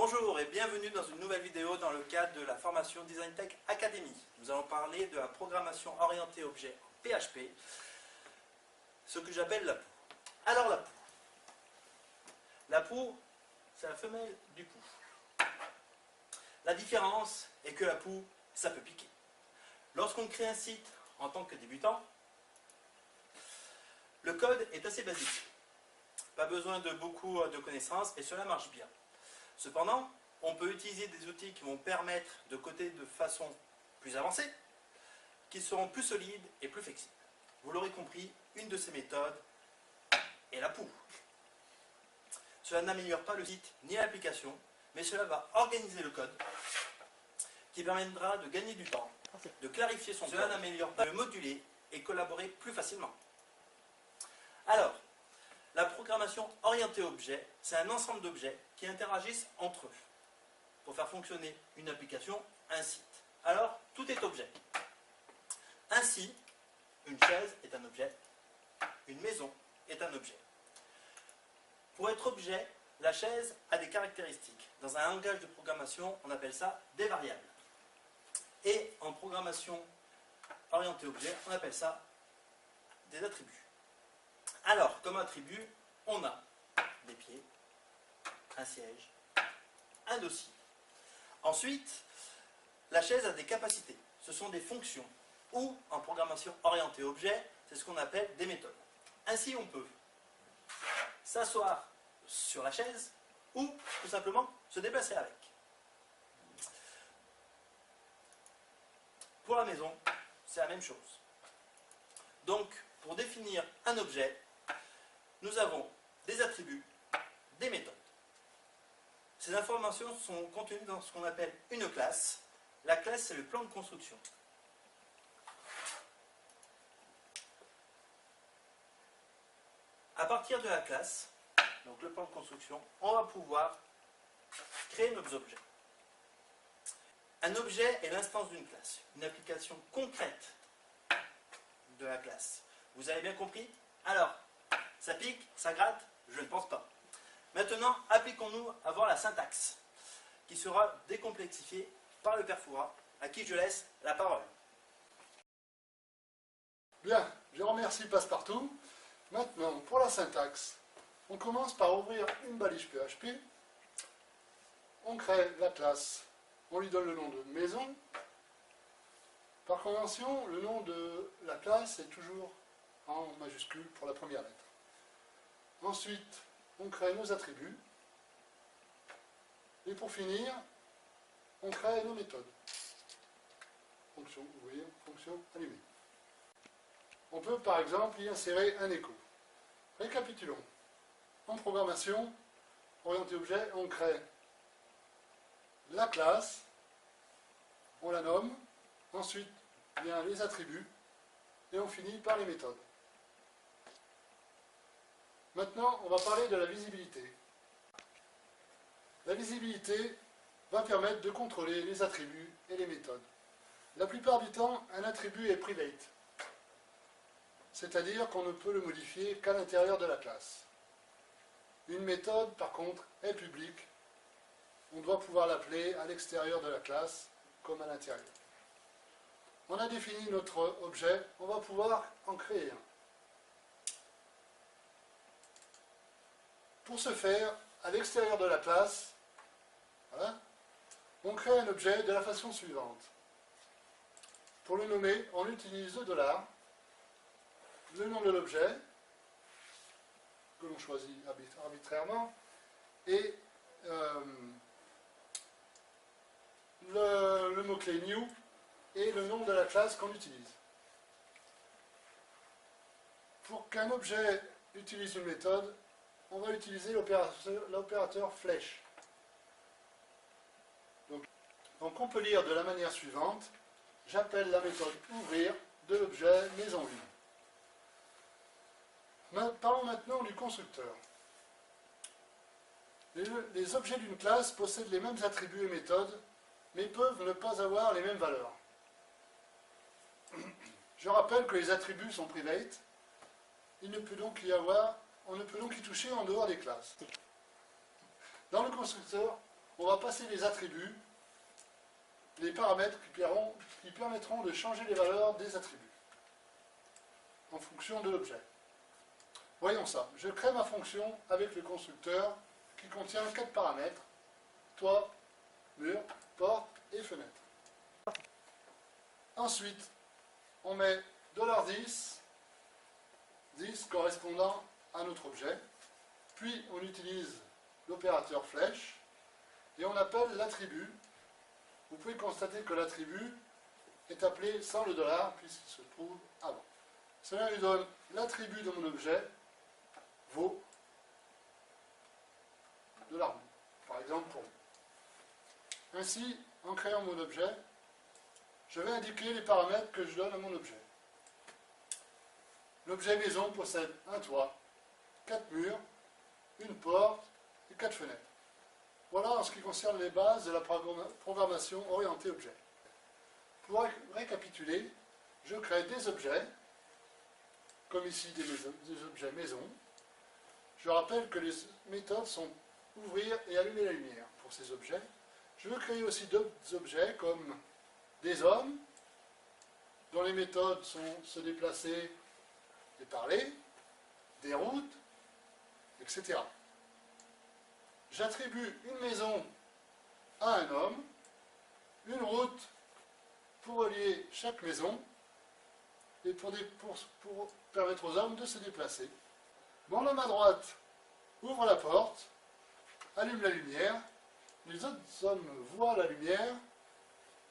Bonjour et bienvenue dans une nouvelle vidéo dans le cadre de la formation Design Tech Academy. Nous allons parler de la programmation orientée objet en PHP, ce que j'appelle la poux. Alors la poux. La poux, c'est la femelle du pou. La différence est que la poux, ça peut piquer. Lorsqu'on crée un site en tant que débutant, le code est assez basique. Pas besoin de beaucoup de connaissances et cela marche bien. Cependant, on peut utiliser des outils qui vont permettre de coder de façon plus avancée, qui seront plus solides et plus flexibles. Vous l'aurez compris, une de ces méthodes est la poux. Cela n'améliore pas le site ni l'application, mais cela va organiser le code, qui permettra de gagner du temps, de clarifier son code. Cela n'améliore pas de moduler et collaborer plus facilement. Alors, la programmation orientée objet, c'est un ensemble d'objets qui interagissent entre eux pour faire fonctionner une application, un site. Alors, tout est objet. Ainsi, une chaise est un objet, une maison est un objet. Pour être objet, la chaise a des caractéristiques. Dans un langage de programmation, on appelle ça des variables. Et en programmation orientée objet, on appelle ça des attributs. Alors, comme attribut, on a des pieds, un siège, un dossier. Ensuite, la chaise a des capacités. Ce sont des fonctions. Ou, en programmation orientée objet, c'est ce qu'on appelle des méthodes. Ainsi, on peut s'asseoir sur la chaise ou, tout simplement, se déplacer avec. Pour la maison, c'est la même chose. Donc, pour définir un objet, nous avons des attributs, des méthodes. Ces informations sont contenues dans ce qu'on appelle une classe. La classe, c'est le plan de construction. À partir de la classe, donc le plan de construction, on va pouvoir créer nos objets. Un objet est l'instance d'une classe, une application concrète de la classe. Vous avez bien compris? Alors, ça pique, ça gratte? Je ne pense pas. Maintenant, appliquons-nous à voir la syntaxe, qui sera décomplexifiée par le père Fouras, à qui je laisse la parole. Bien, je remercie Passepartout. Maintenant, pour la syntaxe, on commence par ouvrir une balise PHP. On crée la classe, on lui donne le nom de maison. Par convention, le nom de la classe est toujours en majuscule pour la première lettre. Ensuite, on crée nos attributs. Et pour finir, on crée nos méthodes. Fonction ouvrir, fonction allumer. On peut par exemple y insérer un écho. Récapitulons. En programmation, orientée objet, on crée la classe, on la nomme, ensuite vient les attributs, et on finit par les méthodes. Maintenant, on va parler de la visibilité. La visibilité va permettre de contrôler les attributs et les méthodes. La plupart du temps, un attribut est private, c'est-à-dire qu'on ne peut le modifier qu'à l'intérieur de la classe. Une méthode, par contre, est publique. On doit pouvoir l'appeler à l'extérieur de la classe, comme à l'intérieur. On a défini notre objet, on va pouvoir en créer un. Pour ce faire, à l'extérieur de la classe, voilà, on crée un objet de la façon suivante. Pour le nommer, on utilise $, le nom de l'objet, que l'on choisit arbitrairement, et le mot-clé new et le nom de la classe qu'on utilise. Pour qu'un objet utilise une méthode, on va utiliser l'opérateur flèche. Donc on peut lire de la manière suivante: j'appelle la méthode ouvrir de l'objet maison vue. Parlons maintenant du constructeur. Les objets d'une classe possèdent les mêmes attributs et méthodes, mais peuvent ne pas avoir les mêmes valeurs. Je rappelle que les attributs sont private. Il ne peut donc y avoir, on ne peut donc y toucher en dehors des classes. Dans le constructeur, on va passer les attributs, les paramètres qui permettront de changer les valeurs des attributs en fonction de l'objet. Voyons ça. Je crée ma fonction avec le constructeur qui contient 4 paramètres, toit, mur, porte et fenêtre. Ensuite, on met $10, 10 correspondant à notre objet, puis on utilise l'opérateur flèche et on appelle l'attribut. Vous pouvez constater que l'attribut est appelé sans le dollar puisqu'il se trouve avant. Cela lui donne l'attribut de mon objet vaut $1, par exemple pour nous. Ainsi, en créant mon objet, je vais indiquer les paramètres que je donne à mon objet. L'objet maison possède un toit, 4 murs, une porte et 4 fenêtres. Voilà en ce qui concerne les bases de la programmation orientée objet. Pour récapituler, je crée des objets, comme ici des objets maison. Je rappelle que les méthodes sont ouvrir et allumer la lumière pour ces objets. Je veux créer aussi d'autres objets comme des hommes, dont les méthodes sont se déplacer et parler, des routes, etc. J'attribue une maison à un homme, une route pour relier chaque maison et pour permettre aux hommes de se déplacer. Mon homme à droite ouvre la porte, allume la lumière, les autres hommes voient la lumière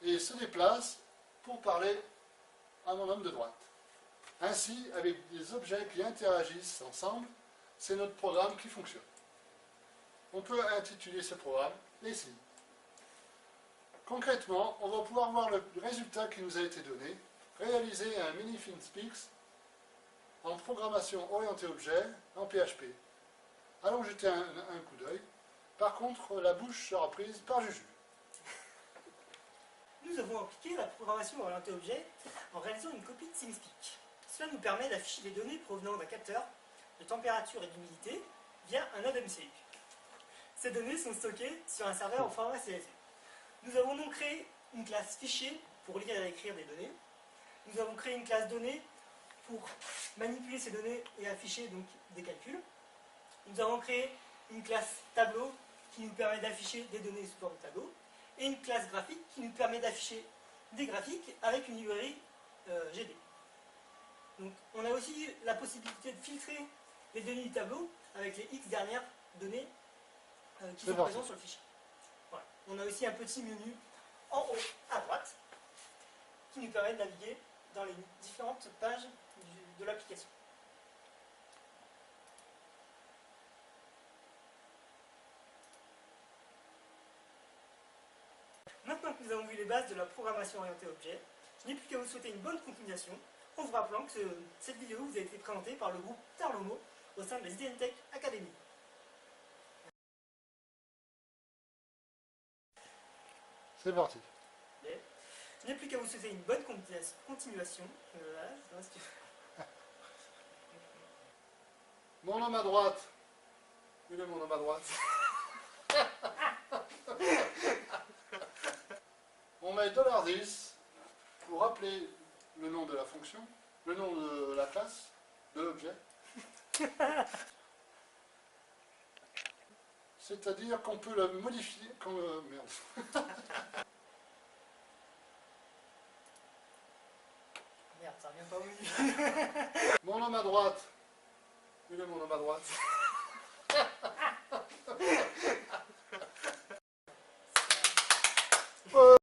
et se déplacent pour parler à mon homme de droite. Ainsi, avec des objets qui interagissent ensemble, c'est notre programme qui fonctionne. On peut intituler ce programme « Les signes ». Concrètement, on va pouvoir voir le résultat qui nous a été donné, réaliser un mini FinSpeaks en programmation orientée objet en PHP. Allons jeter un coup d'œil. Par contre, la bouche sera prise par Juju. Nous avons appliqué la programmation orientée objet en réalisant une copie de ThingSpeak. Cela nous permet d'afficher les données provenant d'un capteur de température et d'humidité via un node MCU. Ces données sont stockées sur un serveur au format CSV. Nous avons donc créé une classe fichier pour lire et écrire des données. Nous avons créé une classe données pour manipuler ces données et afficher donc des calculs. Nous avons créé une classe tableau qui nous permet d'afficher des données sous forme de tableau et une classe graphique qui nous permet d'afficher des graphiques avec une librairie GD. Donc, on a aussi la possibilité de filtrer les données du tableau avec les X dernières données qui sont présentes sur le fichier. Voilà. On a aussi un petit menu en haut à droite qui nous permet de naviguer dans les différentes pages de l'application. Maintenant que nous avons vu les bases de la programmation orientée objet, je n'ai plus qu'à vous souhaiter une bonne continuation en vous rappelant que cette vidéo vous a été présentée par le groupe Tarlomo au sein de la ZDNTech Academy. C'est parti. Je n'ai plus qu'à vous souhaiter une bonne continuation. Mon homme à droite. Où est mon homme à droite? On met $10 pour rappeler le nom de la fonction, le nom de la classe, de l'objet. C'est-à-dire qu'on peut le modifier. Merde. Merde, ça revient pas au milieu. Mon homme à droite. Où est mon homme à droite?